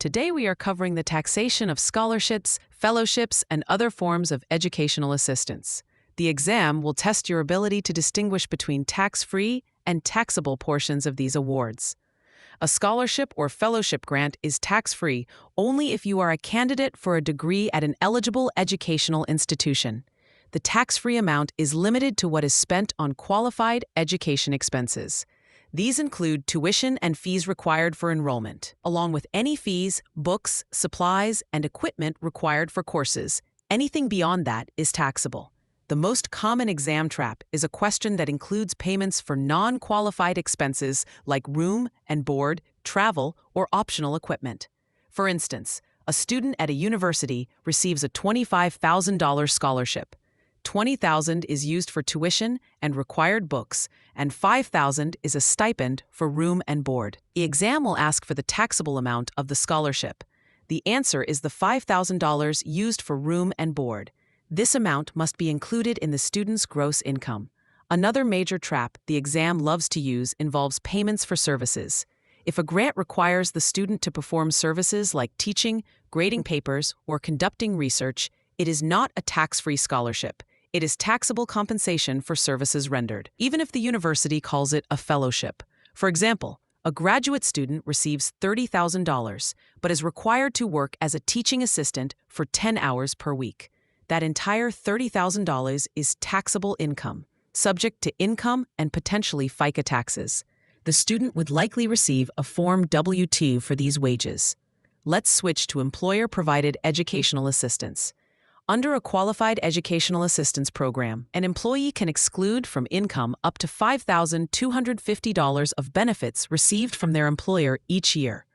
Today we are covering the taxation of scholarships, fellowships, and other forms of educational assistance. The exam will test your ability to distinguish between tax-free and taxable portions of these awards. A scholarship or fellowship grant is tax-free only if you are a candidate for a degree at an eligible educational institution. The tax-free amount is limited to what is spent on qualified education expenses. These include tuition and fees required for enrollment, along with any fees, books, supplies, and equipment required for courses. Anything beyond that is taxable. The most common exam trap is a question that includes payments for non-qualified expenses like room and board, travel, or optional equipment. For instance, a student at a university receives a $25,000 scholarship. $20,000 is used for tuition and required books, and $5,000 is a stipend for room and board. The exam will ask for the taxable amount of the scholarship. The answer is the $5,000 used for room and board. This amount must be included in the student's gross income. Another major trap the exam loves to use involves payments for services. If a grant requires the student to perform services like teaching, grading papers, or conducting research, it is not a tax-free scholarship. It is taxable compensation for services rendered, even if the university calls it a fellowship. For example, a graduate student receives $30,000, but is required to work as a teaching assistant for 10 hours per week. That entire $30,000 is taxable income, subject to income and potentially FICA taxes. The student would likely receive a Form W-2 for these wages. Let's switch to employer-provided educational assistance. Under a qualified educational assistance program, an employee can exclude from income up to $5,250 of benefits received from their employer each year.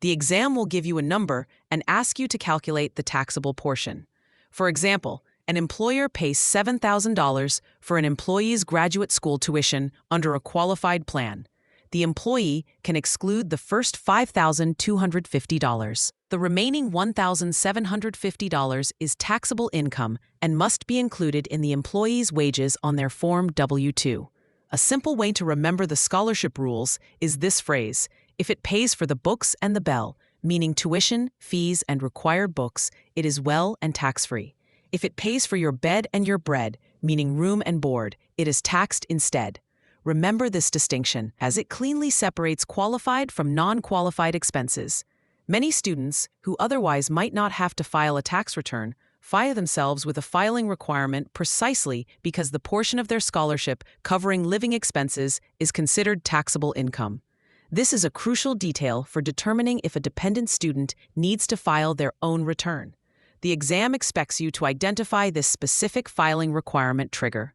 The exam will give you a number and ask you to calculate the taxable portion. For example, an employer pays $7,000 for an employee's graduate school tuition under a qualified plan. The employee can exclude the first $5,250. The remaining $1,750 is taxable income and must be included in the employee's wages on their Form W-2. A simple way to remember the scholarship rules is this phrase: if it pays for the books and the bell, meaning tuition, fees, and required books, it is well and tax-free. If it pays for your bed and your bread, meaning room and board, it is taxed instead. Remember this distinction, as it cleanly separates qualified from non-qualified expenses. Many students, who otherwise might not have to file a tax return, find themselves with a filing requirement precisely because the portion of their scholarship covering living expenses is considered taxable income. This is a crucial detail for determining if a dependent student needs to file their own return. The exam expects you to identify this specific filing requirement trigger.